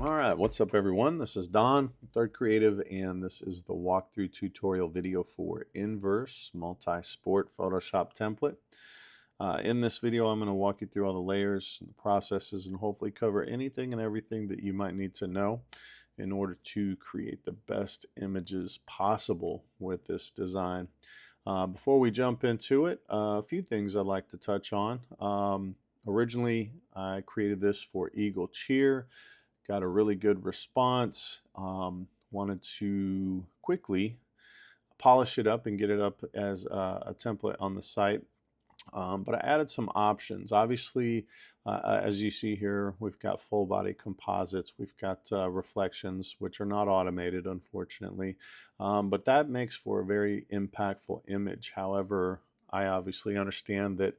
All right, what's up everyone? This is Don, Third Creative, and this is the walkthrough tutorial video for Inverse Multi-Sport Photoshop template. In this video, I'm going to walk you through all the layers and the processes and hopefully cover anything and everything that you might need to know in order to create the best images possible with this design. Before we jump into it, a few things I'd like to touch on. Originally, I created this for Eagle Cheer. Got a really good response. Wanted to quickly polish it up and get it up as a template on the site. But I added some options. Obviously, as you see here, we've got full body composites. We've got reflections, which are not automated, unfortunately. But that makes for a very impactful image. However, I obviously understand that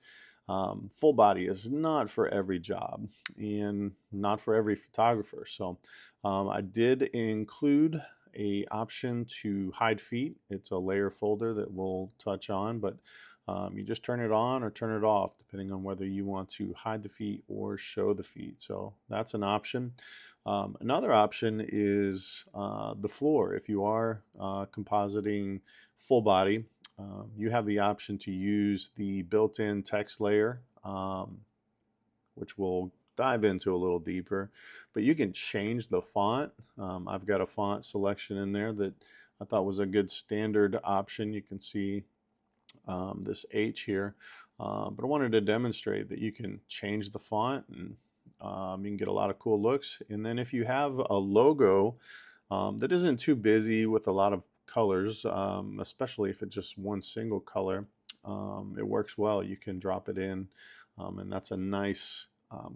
full body is not for every job and not for every photographer. So I did include a option to hide feet. It's a layer folder that we'll touch on, but you just turn it on or turn it off depending on whether you want to hide the feet or show the feet. So that's an option. Another option is the floor. If you are compositing full body, you have the option to use the built-in text layer, which we'll dive into a little deeper, but you can change the font. I've got a font selection in there that I thought was a good standard option. You can see this H here, but I wanted to demonstrate that you can change the font and you can get a lot of cool looks. And then if you have a logo that isn't too busy with a lot of colors, especially if it's just one single color, it works well. You can drop it in, and that's a nice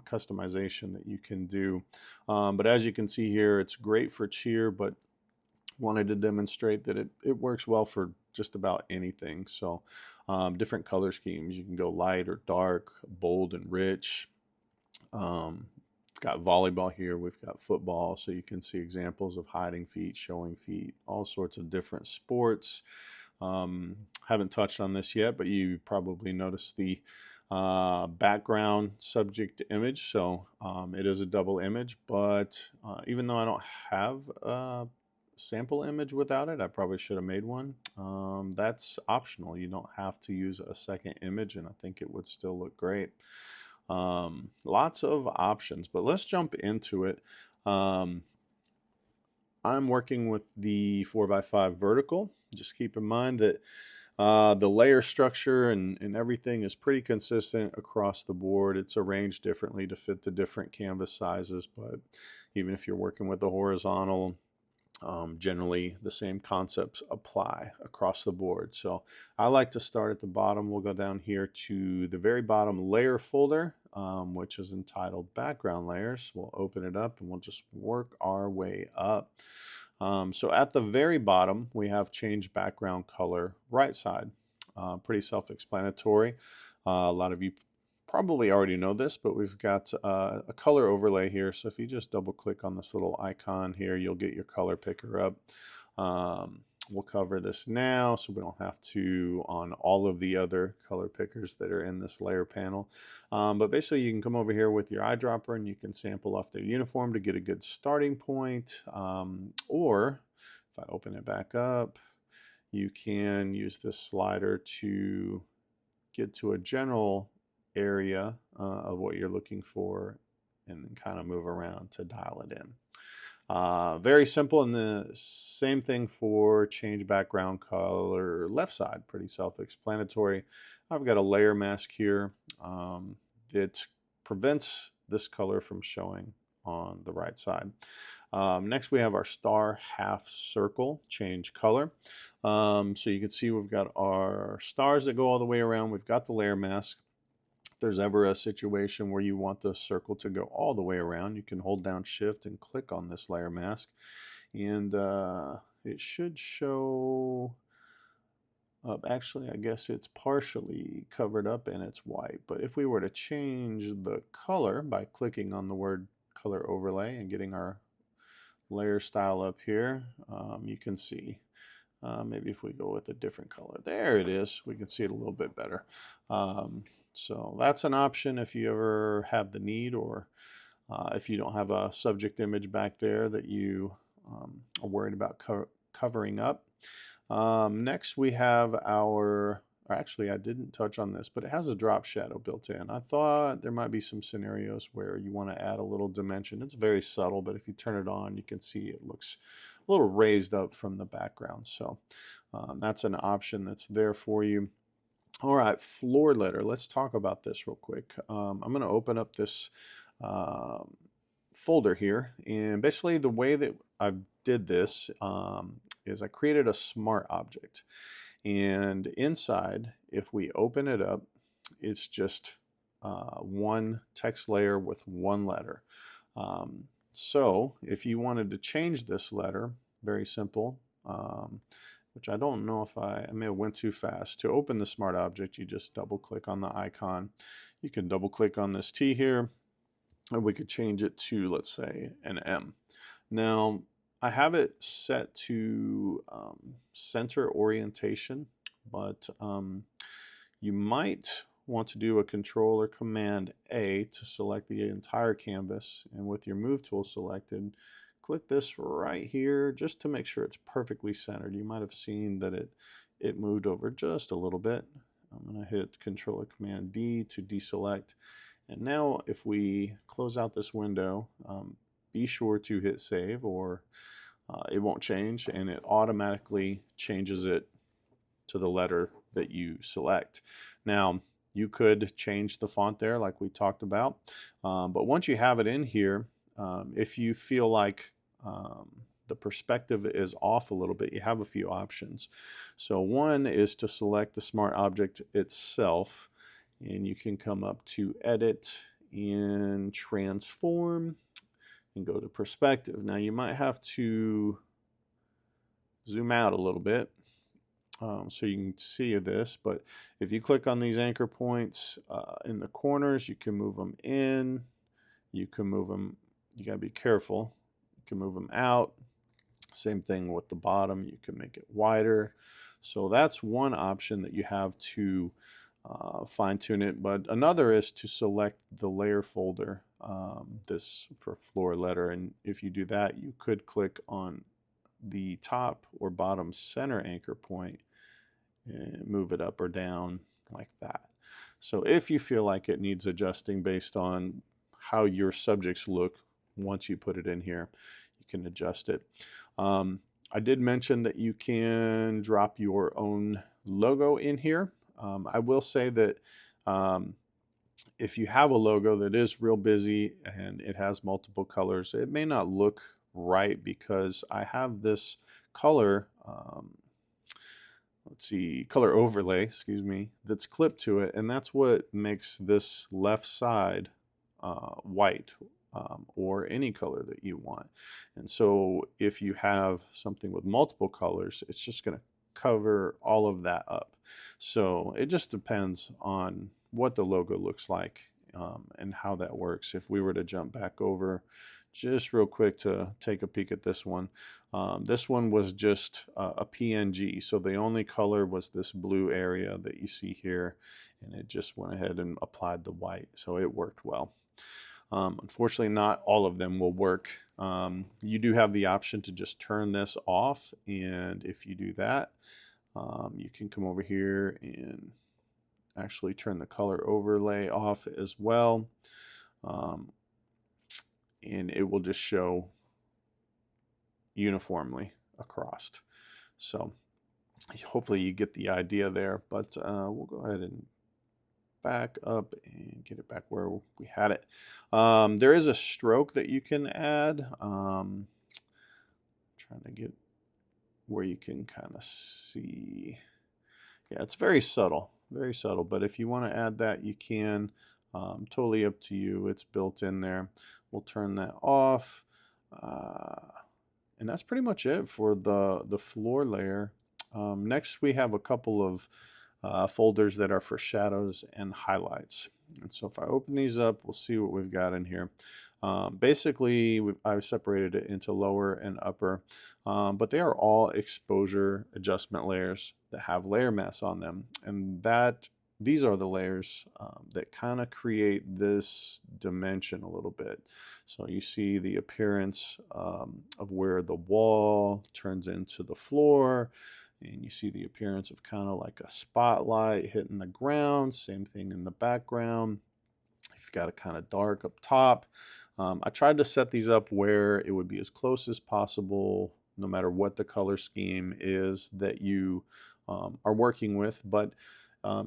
customization that you can do. But as you can see here, it's great for cheer, but wanted to demonstrate that it works well for just about anything. So different color schemes, you can go light or dark, bold and rich. Got volleyball here, we've got football, so you can see examples of hiding feet, showing feet, all sorts of different sports. Haven't touched on this yet, but you probably noticed the background subject image. So it is a double image, but even though I don't have a sample image without it, I probably should have made one. That's optional. You don't have to use a second image, and I think it would still look great. Lots of options, but let's jump into it. I'm working with the 4x5 vertical. Just keep in mind that the layer structure and everything is pretty consistent across the board. It's arranged differently to fit the different canvas sizes, but even if you're working with the horizontal, generally the same concepts apply across the board. So I like to start at the bottom. We'll go down here to the very bottom layer folder, which is entitled background layers. We'll open it up and we'll just work our way up. So at the very bottom, we have change background color right side. Pretty self-explanatory. A lot of you probably already know this, but we've got a color overlay here. So if you just double click on this little icon here, you'll get your color picker up. We'll cover this now so we don't have to on all of the other color pickers that are in this layer panel. But basically you can come over here with your eyedropper and you can sample off the uniform to get a good starting point. Or if I open it back up, you can use this slider to get to a general area of what you're looking for and then kind of move around to dial it in. Very simple, and the same thing for change background color left side, pretty self-explanatory. I've got a layer mask here that prevents this color from showing on the right side. Next we have our star half circle change color. So you can see we've got our stars that go all the way around. We've got the layer mask. If there's ever a situation where you want the circle to go all the way around, you can hold down shift and click on this layer mask, and it should show up. Actually, I guess it's partially covered up and it's white, but if we were to change the color by clicking on the word color overlay and getting our layer style up here, you can see maybe if we go with a different color, there it is, we can see it a little bit better. So that's an option if you ever have the need or if you don't have a subject image back there that you are worried about covering up. Next we have our, actually I didn't touch on this, but it has a drop shadow built in. I thought there might be some scenarios where you want to add a little dimension. It's very subtle, but if you turn it on, you can see it looks a little raised up from the background. So that's an option that's there for you. All right, floor letter. Let's talk about this real quick. I'm going to open up this folder here, and basically the way that I did this is I created a smart object, and inside, if we open it up, it's just one text layer with one letter. So if you wanted to change this letter, very simple, which I don't know if I may have went too fast. To open the smart object, you just double click on the icon. You can double click on this T here, and we could change it to, let's say, an M. Now, I have it set to center orientation, but you might want to do a Control or Command A to select the entire canvas, and with your Move tool selected, click this right here just to make sure it's perfectly centered. You might have seen that it moved over just a little bit. I'm going to hit Control or Command D to deselect. And now if we close out this window, be sure to hit save, or it won't change, and it automatically changes it to the letter that you select. Now, you could change the font there like we talked about, but once you have it in here, if you feel like the perspective is off a little bit, you have a few options. So one is to select the smart object itself, and you can come up to Edit and Transform and go to Perspective. Now you might have to zoom out a little bit so you can see this, but if you click on these anchor points in the corners, you can move them in, you can move them, you gotta be careful, you can move them out. Same thing with the bottom, you can make it wider. So that's one option that you have to fine tune it, but another is to select the layer folder, this for floor letter, and if you do that, you could click on the top or bottom center anchor point and move it up or down like that. So if you feel like it needs adjusting based on how your subjects look once you put it in here, you can adjust it. I did mention that you can drop your own logo in here. I will say that if you have a logo that is real busy and it has multiple colors, it may not look right because I have this color, let's see, color overlay, excuse me, that's clipped to it, and that's what makes this left side white or any color that you want. And so if you have something with multiple colors, it's just going to cover all of that up. So it just depends on what the logo looks like and how that works. If we were to jump back over just real quick to take a peek at this one was just a PNG, so the only color was this blue area that you see here, and it just went ahead and applied the white, so it worked well. Unfortunately, not all of them will work. You do have the option to just turn this off, and if you do that, you can come over here and actually turn the color overlay off as well, and it will just show uniformly across. So hopefully you get the idea there, but we'll go ahead and back up and get it back where we had it. There is a stroke that you can add. Trying to get where you can kind of see. Yeah, it's very subtle, but if you want to add that, you can. Totally up to you. It's built in there. We'll turn that off. And that's pretty much it for the floor layer. Next, we have a couple of folders that are for shadows and highlights. And so if I open these up, we'll see what we've got in here. Basically, I've separated it into lower and upper, but they are all exposure adjustment layers that have layer masks on them. And that these are the layers that kind of create this dimension a little bit. So you see the appearance of where the wall turns into the floor, and you see the appearance of kind of like a spotlight hitting the ground. Same thing in the background. You've got it kind of dark up top. I tried to set these up where it would be as close as possible, no matter what the color scheme is that you are working with. But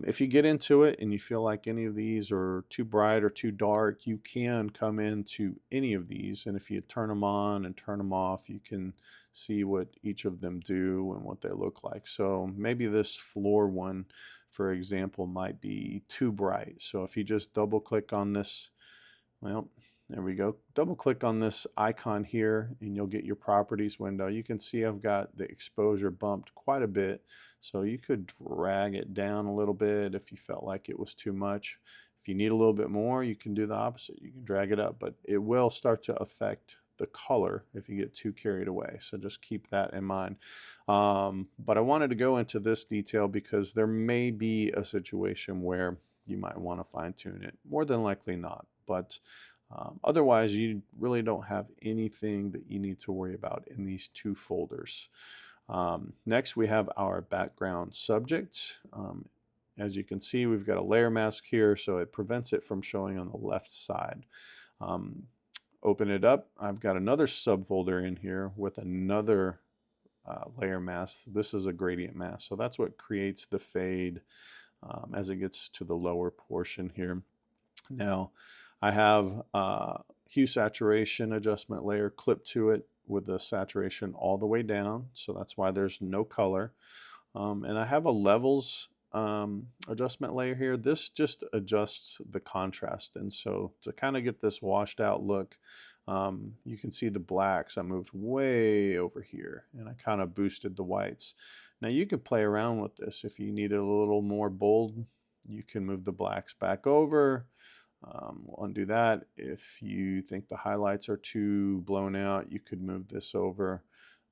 if you get into it and you feel like any of these are too bright or too dark, you can come into any of these. And if you turn them on and turn them off, you can see what each of them do and what they look like. So maybe this floor one, for example, might be too bright. So if you just double click on this, well, there we go. Double click on this icon here and you'll get your properties window. You can see I've got the exposure bumped quite a bit. So you could drag it down a little bit if you felt like it was too much. If you need a little bit more, you can do the opposite. You can drag it up, but it will start to affect the color if you get too carried away. So just keep that in mind. But I wanted to go into this detail because there may be a situation where you might want to fine tune it. More than likely not, but otherwise you really don't have anything that you need to worry about in these two folders. Next we have our background subject. As you can see, we've got a layer mask here, so it prevents it from showing on the left side. Open it up. I've got another subfolder in here with another layer mask. This is a gradient mask, so that's what creates the fade as it gets to the lower portion here. Now, I have hue saturation adjustment layer clipped to it with the saturation all the way down, so that's why there's no color. And I have a levels adjustment layer here. This just adjusts the contrast, and so to kind of get this washed out look, you can see the blacks I moved way over here, and I kind of boosted the whites. Now you could play around with this. If you need it a little more bold, you can move the blacks back over. We'll undo that. If you think the highlights are too blown out, you could move this over.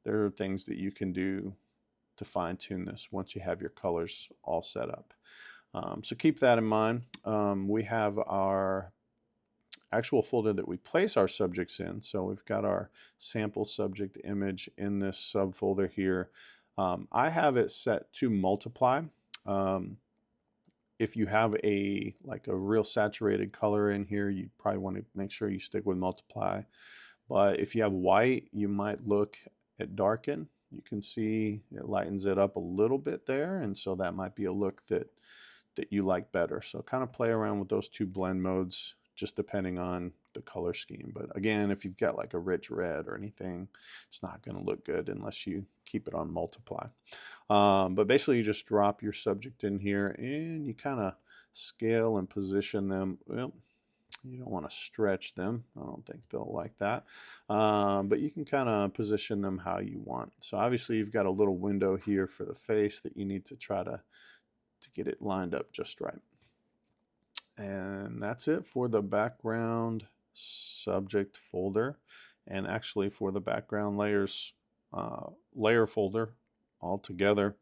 There are things that you can do to fine tune this once you have your colors all set up. So keep that in mind. We have our actual folder that we place our subjects in. So we've got our sample subject image in this subfolder here. I have it set to multiply. If you have a real saturated color in here, you probably want to make sure you stick with multiply. But if you have white, you might look at darken. You can see it lightens it up a little bit there, and so that might be a look that you like better. So kind of play around with those two blend modes, just depending on the color scheme. But again, if you've got like a rich red or anything, it's not going to look good unless you keep it on multiply. But basically you just drop your subject in here and you kind of scale and position them. Well, you don't want to stretch them. I don't think they'll like that. But you can kind of position them how you want. So obviously you've got a little window here for the face that you need to try to get it lined up just right. And that's it for the background subject folder, and actually for the background layers layer folder altogether.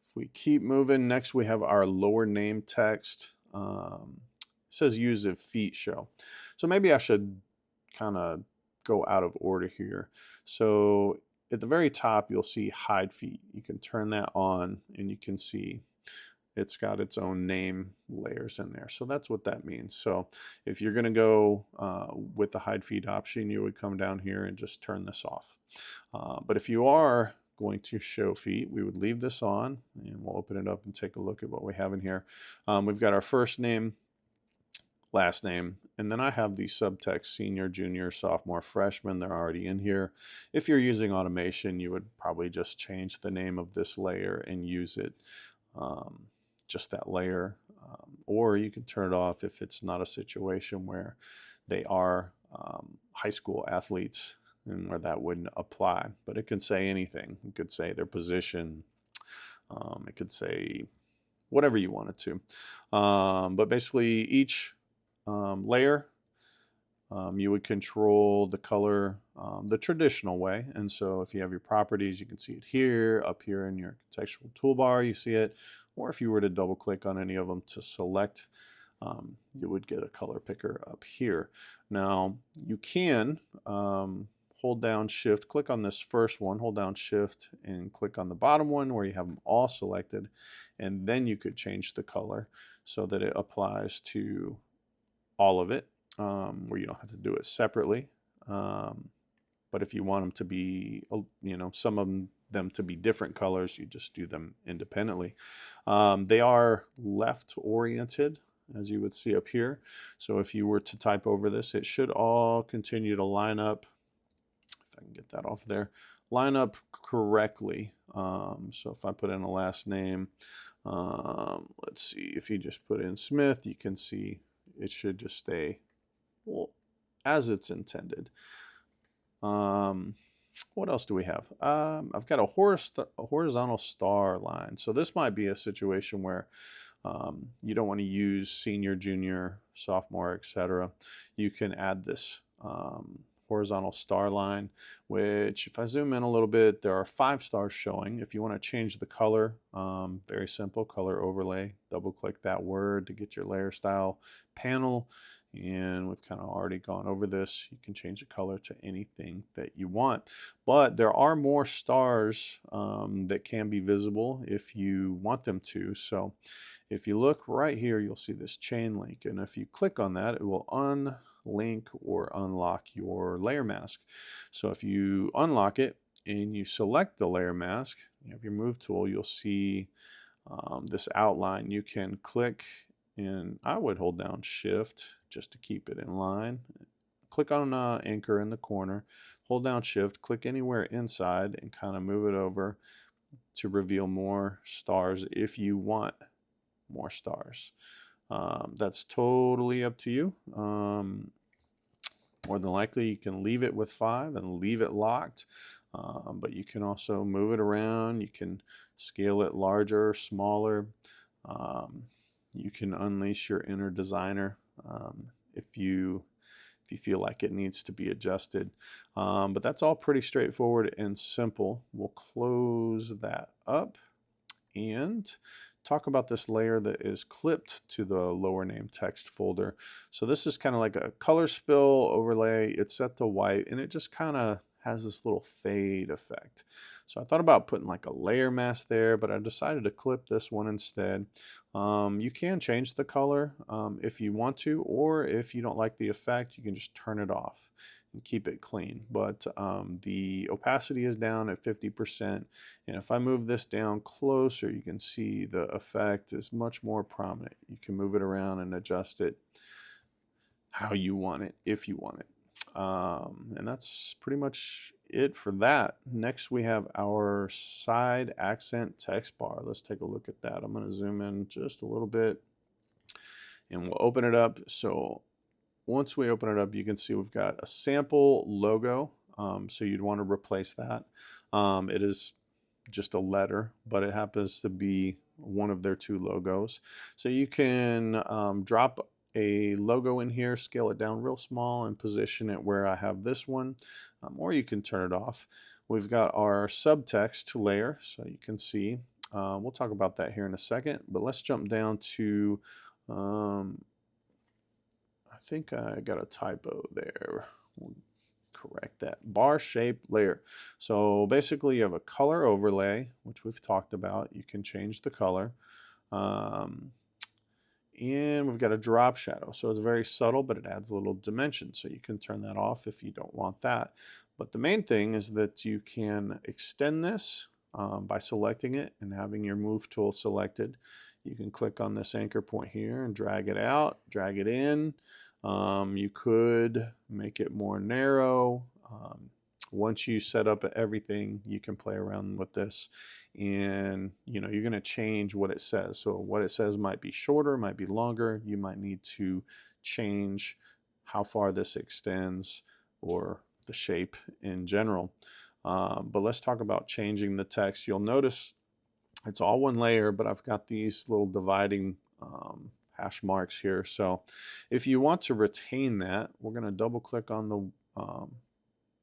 If we keep moving, next we have our lower name text. It says use if feet show. So maybe I should kind of go out of order here. So at the very top you'll see hide feet. You can turn that on and you can see it's got its own name layers in there. So that's what that means. So if you're going to go with the hide feed option, you would come down here and just turn this off. But if you are going to show feet, we would leave this on, and we'll open it up and take a look at what we have in here. We've got our first name, last name, and then I have the subtext senior, junior, sophomore, freshman. They're already in here. If you're using automation, you would probably just change the name of this layer and use it just that layer, or you can turn it off if it's not a situation where they are high school athletes and where that wouldn't apply. But it can say anything. It could say their position. It could say whatever you want it to. But basically each layer, you would control the color the traditional way. And so if you have your properties, you can see it here. Up here in your contextual toolbar, you see it. or if you were to double click on any of them to select, you would get a color picker up here. Now you can hold down shift, click on this first one, hold down shift and click on the bottom one where you have them all selected, and then you could change the color so that it applies to all of it, where you don't have to do it separately. But if you want them to be, some of them to be different colors, you just do them independently. They are left oriented, as you would see up here. So if you were to type over this, it should all continue to line up. If I can get that off there, line up correctly. So if I put in a last name, let's see, if you just put in Smith, you can see it should just stay, well, as it's intended. What else do we have? I've got a horizontal star line. So this might be a situation where you don't want to use senior, junior, sophomore, etc. You can add this horizontal star line, which if I zoom in a little bit, there are 5 stars showing. If you want to change the color, very simple, color overlay, double click that word to get your layer style panel. And we've kind of already gone over this. You can change the color to anything that you want. But there are more stars that can be visible if you want them to. So if you look right here, you'll see this chain link. And if you click on that, it will unlink or unlock your layer mask. So if you unlock it and you select the layer mask, you have your move tool, you'll see this outline. You can click, and I would hold down shift just to keep it in line. Click on anchor in the corner, hold down shift, click anywhere inside and kind of move it over to reveal more stars if you want more stars. That's totally up to you. More than likely you can leave it with 5 and leave it locked, but you can also move it around. You can scale it larger, smaller. You can unleash your inner designer if you feel like it needs to be adjusted. But that's all pretty straightforward and simple. We'll close that up and talk about this layer that is clipped to the lower name text folder. So this is kind of like a color spill overlay. It's set to white and it just kind of has this little fade effect. So I thought about putting like a layer mask there, but I decided to clip this one instead. You can change the color if you want to, or if you don't like the effect, you can just turn it off and keep it clean. But the opacity is down at 50%, and if I move this down closer, you can see the effect is much more prominent. You can move it around and adjust it how you want it, if you want it. And that's pretty much it for that. Next we have our side accent text bar. Let's take a look at that. I'm going to zoom in just a little bit and we'll open it up. So once we open it up, you can see we've got a sample logo. So you'd want to replace that. It is just a letter, but it happens to be one of their 2 logos. So you can drop a logo in here, scale it down real small and position it where I have this one, or you can turn it off. We've got our subtext layer, so you can see. We'll talk about that here in a second, but let's jump down to, I think I got a typo there. We'll correct that. Bar shape layer. So basically you have a color overlay, which we've talked about. You can change the color. And we've got a drop shadow. So it's very subtle, but it adds a little dimension. So you can turn that off if you don't want that. But the main thing is that you can extend this by selecting it and having your move tool selected. You can click on this anchor point here and drag it out, drag it in. You could make it more narrow. Once you set up everything, you can play around with this, and you're going to change what it says. So what it says might be shorter, might be longer. You might need to change how far this extends or the shape in general. But let's talk about changing the text. You'll notice it's all one layer, but I've got these little dividing hash marks here. So if you want to retain that, we're going to double click on the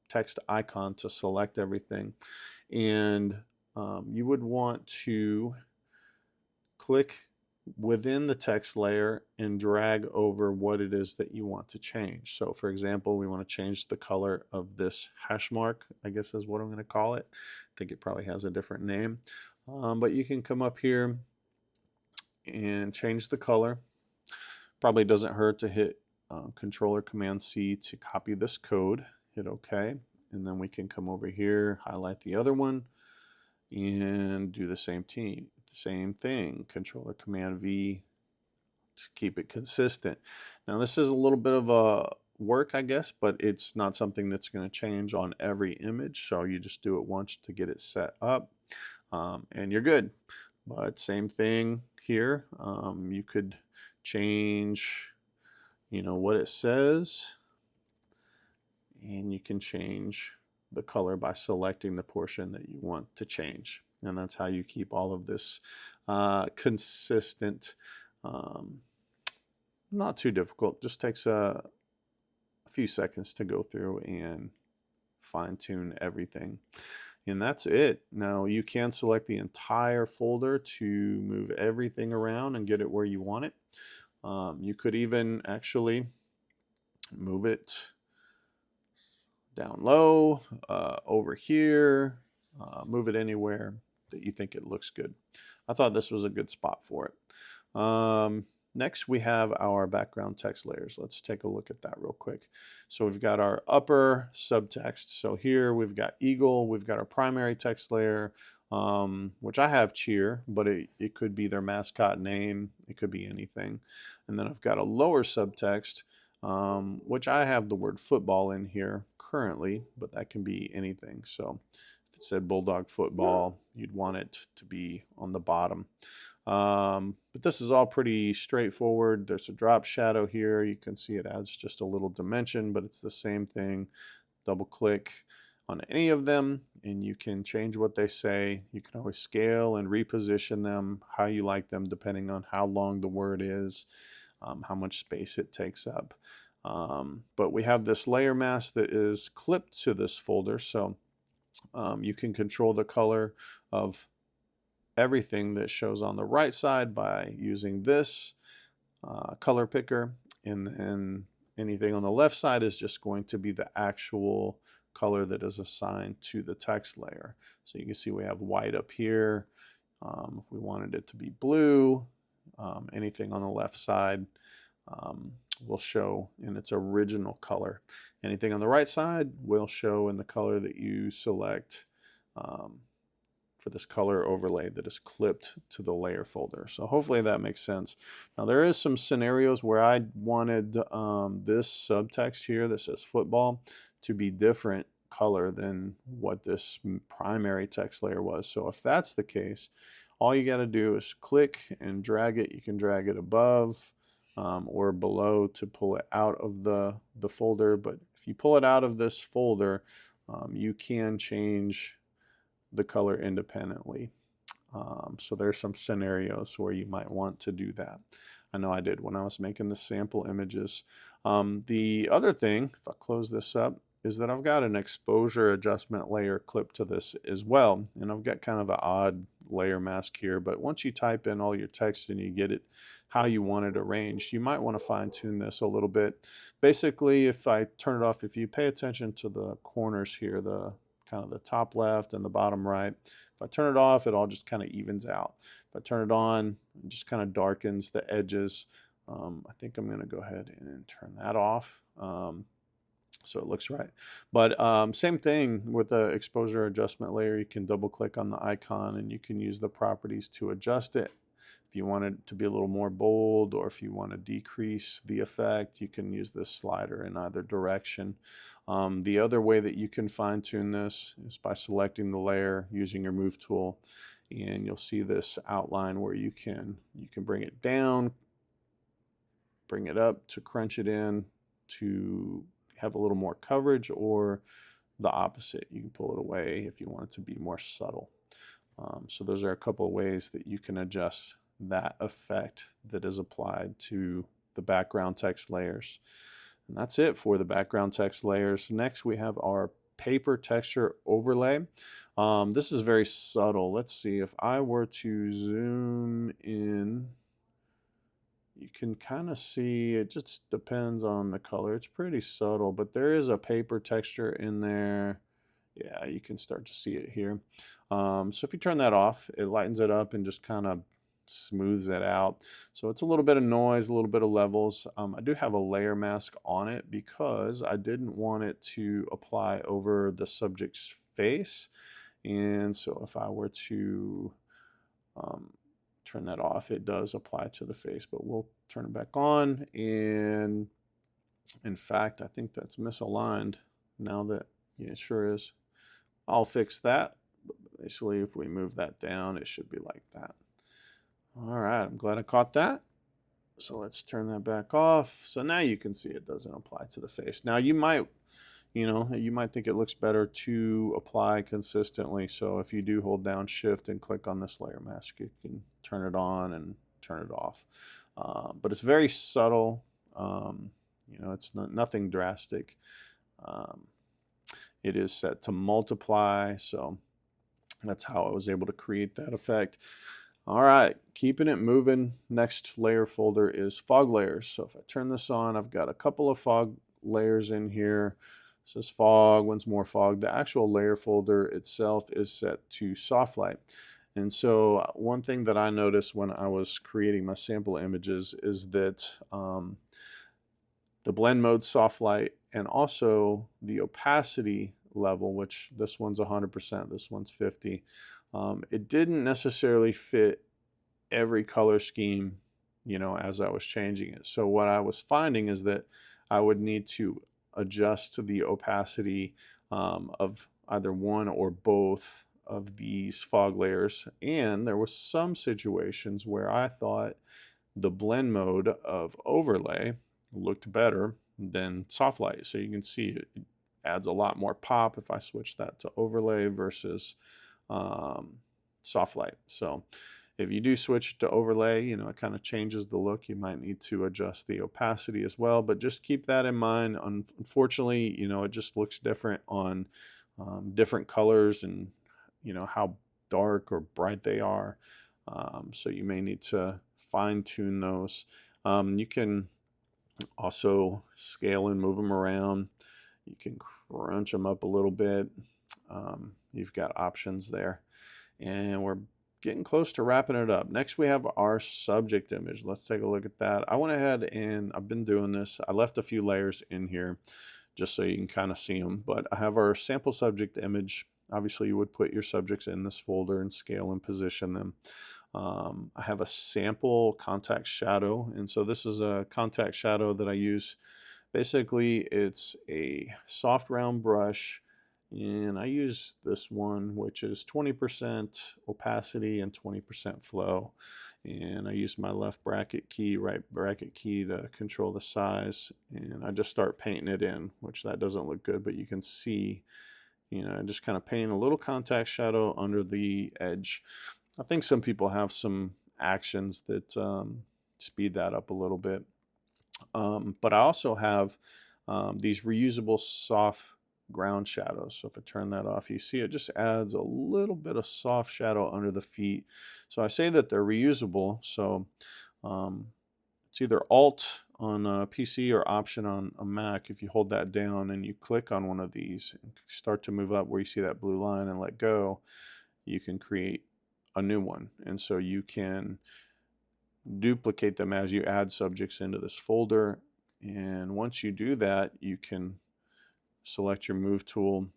text icon to select everything, and you would want to click within the text layer and drag over what it is that you want to change. So for example, we want to change the color of this hash mark, I guess is what I'm going to call it. I think it probably has a different name. But you can come up here and change the color. Probably doesn't hurt to hit Control or Command C to copy this code. Hit OK, and then we can come over here, highlight the other one, and do the same thing. Control or Command V to keep it consistent. Now this is a little bit of a work, I guess, but it's not something that's going to change on every image. So you just do it once to get it set up, and you're good. But same thing here. You could change, what it says, and you can change the color by selecting the portion that you want to change. And that's how you keep all of this consistent. Not too difficult, just takes a few seconds to go through and fine-tune everything. And that's it. Now you can select the entire folder to move everything around and get it where you want it. You could even actually move it down low, over here, move it anywhere that you think it looks good. I thought this was a good spot for it. Next, we have our background text layers. Let's take a look at that real quick. So we've got our upper subtext. So here we've got Eagle, we've got our primary text layer, which I have cheer, but it could be their mascot name. It could be anything. And then I've got a lower subtext, which I have the word football in here currently, but that can be anything. So if it said Bulldog football, you'd want it to be on the bottom. But this is all pretty straightforward. There's a drop shadow here. You can see it adds just a little dimension, but it's the same thing. Double click on any of them and you can change what they say. You can always scale and reposition them how you like them depending on how long the word is, how much space it takes up. But we have this layer mask that is clipped to this folder, so you can control the color of everything that shows on the right side by using this color picker, and then anything on the left side is just going to be the actual color that is assigned to the text layer. So you can see we have white up here. If we wanted it to be blue, anything on the left side will show in its original color. Anything on the right side will show in the color that you select for this color overlay that is clipped to the layer folder. So hopefully that makes sense. Now there is some scenarios where I wanted this subtext here that says football to be different color than what this primary text layer was. So if that's the case, all you got to do is click and drag it. You can drag it above or below to pull it out of the folder. But if you pull it out of this folder, you can change the color independently. So there's some scenarios where you might want to do that. I know I did when I was making the sample images. The other thing, if I close this up, is that I've got an exposure adjustment layer clipped to this as well. And I've got kind of an odd layer mask here, but once you type in all your text and you get it how you want it arranged, you might want to fine tune this a little bit. Basically, if I turn it off, if you pay attention to the corners here, the kind of the top left and the bottom right, if I turn it off, it all just kind of evens out. If I turn it on, it just kind of darkens the edges. I think I'm going to go ahead and turn that off. So it looks right. But same thing with the exposure adjustment layer. You can double click on the icon and you can use the properties to adjust it. If you want it to be a little more bold, or if you want to decrease the effect, you can use this slider in either direction. The other way that you can fine tune this is by selecting the layer using your move tool, and you'll see this outline where you can bring it down, bring it up to crunch it in to have a little more coverage, or the opposite. You can pull it away if you want it to be more subtle. So those are a couple of ways that you can adjust that effect that is applied to the background text layers. And that's it for the background text layers. Next we have our paper texture overlay. This is very subtle. Let's see, if I were to zoom in, you can kind of see it just depends on the color. It's pretty subtle, but there is a paper texture in there. Yeah, you can start to see it here. So if you turn that off, it lightens it up and just kind of smooths it out. So it's a little bit of noise, a little bit of levels. I do have a layer mask on it because I didn't want it to apply over the subject's face. And so if I were to turn that off, it does apply to the face, but we'll turn it back on. And in fact, I think that's misaligned now that, yeah, it sure is. I'll fix that. Basically, if we move that down, it should be like that. All right, I'm glad I caught that. So let's turn that back off. So now you can see it doesn't apply to the face. Now you might, you might think it looks better to apply consistently. So if you do hold down Shift and click on this layer mask, you can turn it on and turn it off. But it's very subtle. It's nothing drastic. It is set to multiply, so that's how I was able to create that effect. All right, keeping it moving. Next layer folder is fog layers. So if I turn this on, I've got a couple of fog layers in here. This is fog, one's more fog. The actual layer folder itself is set to soft light. And so one thing that I noticed when I was creating my sample images is that the blend mode soft light and also the opacity level, which this one's 100%, this one's 50. It didn't necessarily fit every color scheme, as I was changing it. So what I was finding is that I would need to adjust the opacity of either one or both of these fog layers. And there was some situations where I thought the blend mode of overlay looked better than soft light. So you can see it adds a lot more pop if I switch that to overlay versus soft light. So if you do switch to overlay, it kind of changes the look. You might need to adjust the opacity as well, but just keep that in mind. Unfortunately, it just looks different on different colors and how dark or bright they are. So you may need to fine tune those. You can also scale and move them around. You can crunch them up a little bit. You've got options there. And we're getting close to wrapping it up. Next we have our subject image. Let's take a look at that. I went ahead and I've been doing this. I left a few layers in here just so you can kind of see them. But I have our sample subject image. Obviously you would put your subjects in this folder and scale and position them. I have a sample contact shadow, and so this is a contact shadow that I use. Basically it's a soft round brush, and I use this one which is 20% opacity and 20% flow, and I use my left bracket key, right bracket key to control the size, and I just start painting it in, which that doesn't look good, but you can see, I just kind of paint a little contact shadow under the edge. I think some people have some actions that speed that up a little bit. But I also have these reusable soft ground shadows. So if I turn that off, you see it just adds a little bit of soft shadow under the feet. So I say that they're reusable. So it's either Alt on a PC or Option on a Mac. If you hold that down and you click on one of these and start to move up where you see that blue line and let go, you can create a new one. And so you can duplicate them as you add subjects into this folder. And once you do that, you can select your move tool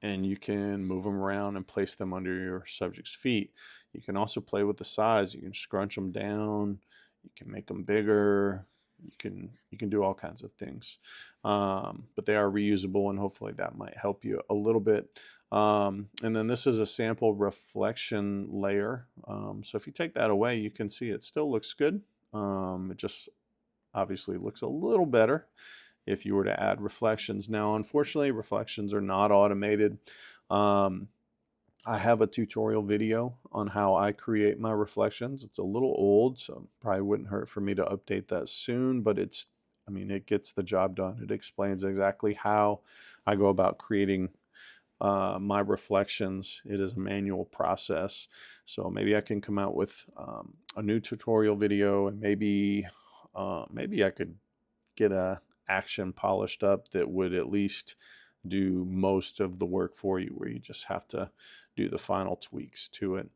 and you can move them around and place them under your subject's feet. You can also play with the size. You can scrunch them down, you can make them bigger, you can do all kinds of things, but they are reusable, and hopefully that might help you a little bit. And then this is a sample reflection layer. So if you take that away, you can see it still looks good. It just obviously looks a little better if you were to add reflections. Now, unfortunately, reflections are not automated. I have a tutorial video on how I create my reflections. It's a little old, so probably wouldn't hurt for me to update that soon, but it's I mean, it gets the job done. It explains exactly how I go about creating my reflections. It is a manual process. So maybe I can come out with a new tutorial video, and maybe I could get a action polished up that would at least do most of the work for you, where you just have to do the final tweaks to it.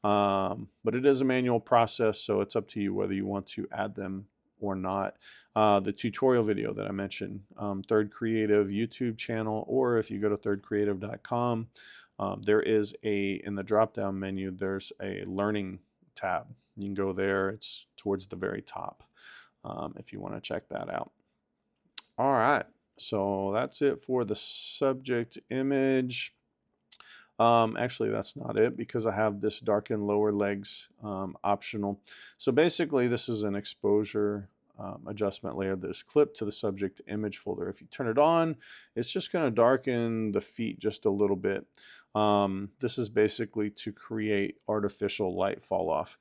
But it is a manual process, so it's up to you whether you want to add them or not. The tutorial video that I mentioned, Third Creative YouTube channel, or if you go to thirdcreative.com, there is in the drop down menu, there's a learning tab. You can go there, it's towards the very top, if you want to check that out. All right, so that's it for the subject image. Actually, that's not it, because I have this darken lower legs optional. So basically, this is an exposure adjustment layer that is clipped to the subject image folder. If you turn it on, it's just going to darken the feet just a little bit. This is basically to create artificial light fall off.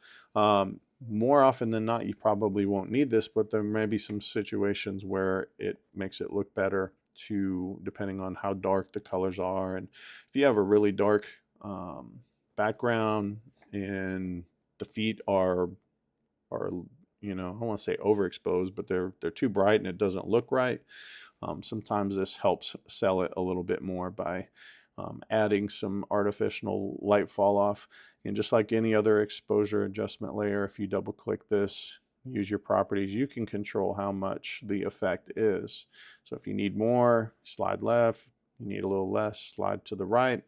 More often than not, you probably won't need this, but there may be some situations where it makes it look better, depending on how dark the colors are. And if you have a really dark background and the feet are you know, I don't want to say overexposed, but they're too bright and it doesn't look right, sometimes this helps sell it a little bit more by adding some artificial light fall off. And just like any other exposure adjustment layer, if you double click this, use your properties, you can control how much the effect is. So if you need more, slide left. You need a little less, slide to the right.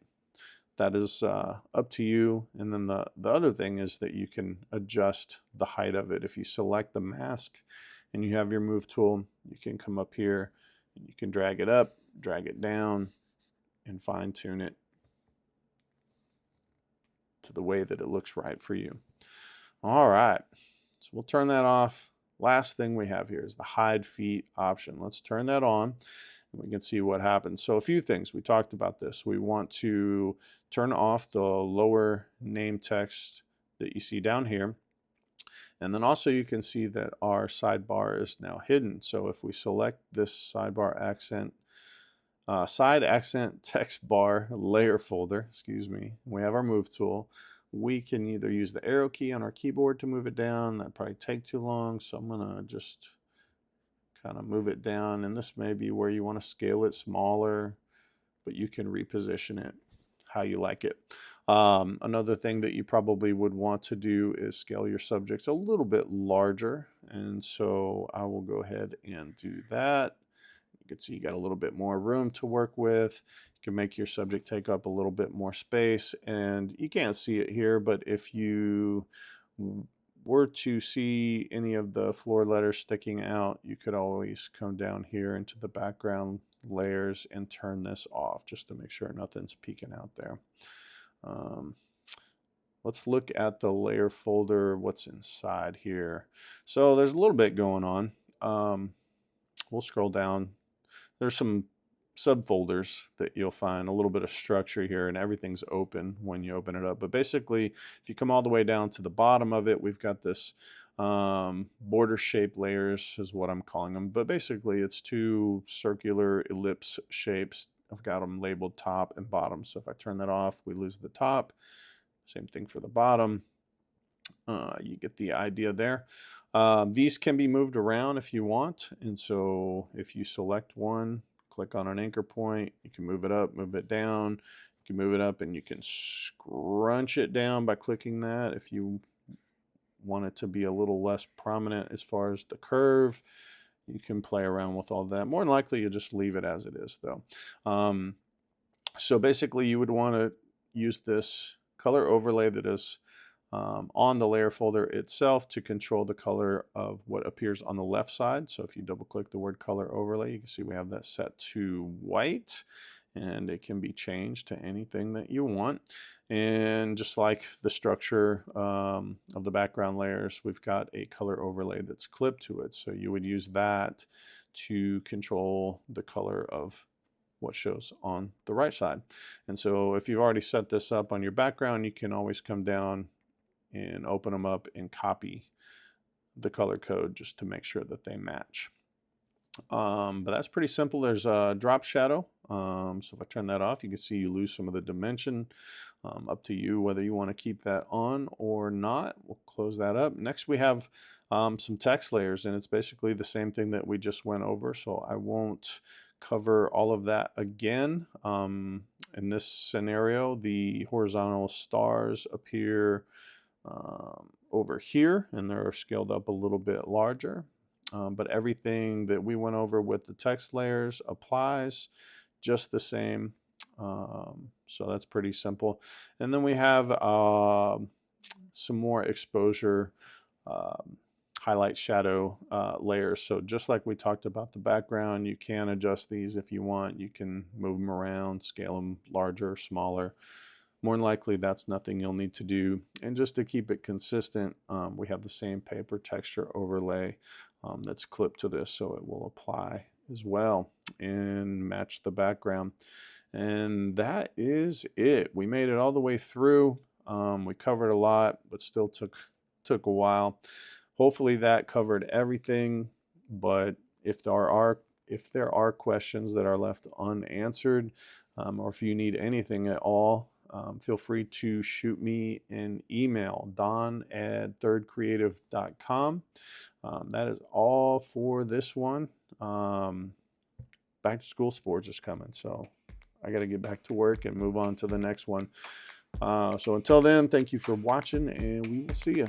That is up to you. And then the other thing is that you can adjust the height of it. If you select the mask and you have your move tool, you can come up here and you can drag it up, drag it down, and fine tune it to the way that it looks right for you. All right, so we'll turn that off. Last thing we have here is the hide feet option. Let's turn that on and we can see what happens. So a few things, we talked about this. We want to turn off the lower name text that you see down here. And then also you can see that our sidebar is now hidden. So if we select this sidebar accent, side accent text bar layer folder, excuse me, we have our move tool. We can either use the arrow key on our keyboard to move it down. That'd probably take too long, so I'm gonna just kind of move it down, and this may be where you want to scale it smaller, but you can reposition it how you like it. Another thing that you probably would want to do is scale your subjects a little bit larger, and so I will go ahead and do that. You can see you got a little bit more room to work with. You can make your subject take up a little bit more space, and you can't see it here, but if you were to see any of the floor letters sticking out, you could always come down here into the background layers and turn this off just to make sure nothing's peeking out there. Let's look at the layer folder, what's inside here. So there's a little bit going on. We'll scroll down. There's some subfolders that you'll find, a little bit of structure here, and everything's open when you open it up. But basically, if you come all the way down to the bottom of it, we've got this border shape layers is what I'm calling them. But basically, it's two circular ellipse shapes. I've got them labeled top and bottom. So if I turn that off, we lose the top. Same thing for the bottom. You get the idea there. These can be moved around if you want, and so if you select one, click on an anchor point, you can move it up, move it down, you can move it up, and you can scrunch it down by clicking that if you want it to be a little less prominent as far as the curve. You can play around with all that. More than likely you'll just leave it as it is though. So basically you would want to use this color overlay that is on the layer folder itself to control the color of what appears on the left side. So if you double click the word color overlay, you can see we have that set to white, and it can be changed to anything that you want. And just like the structure of the background layers, we've got a color overlay that's clipped to it. So you would use that to control the color of what shows on the right side. And so if you've already set this up on your background, you can always come down and open them up and copy the color code just to make sure that they match. But that's pretty simple. There's a drop shadow. So if I turn that off, you can see you lose some of the dimension. Up to you whether you want to keep that on or not. We'll close that up. Next we have some text layers, and it's basically the same thing that we just went over, so I won't cover all of that again. In this scenario, the horizontal stars appear over here, and they're scaled up a little bit larger. But everything that we went over with the text layers applies just the same. So that's pretty simple. And then we have some more exposure highlight shadow layers. So just like we talked about the background, you can adjust these if you want. You can move them around, scale them larger, smaller. More than likely, that's nothing you'll need to do. And just to keep it consistent, we have the same paper texture overlay that's clipped to this, so it will apply as well and match the background. And that is it. We made it all the way through. We covered a lot, but still took a while. Hopefully that covered everything, but if there are questions that are left unanswered, or if you need anything at all, feel free to shoot me an email, don@thirdcreative.com. That is all for this one. Back to school sports is coming, so I got to get back to work and move on to the next one. So until then, thank you for watching, and we will see you.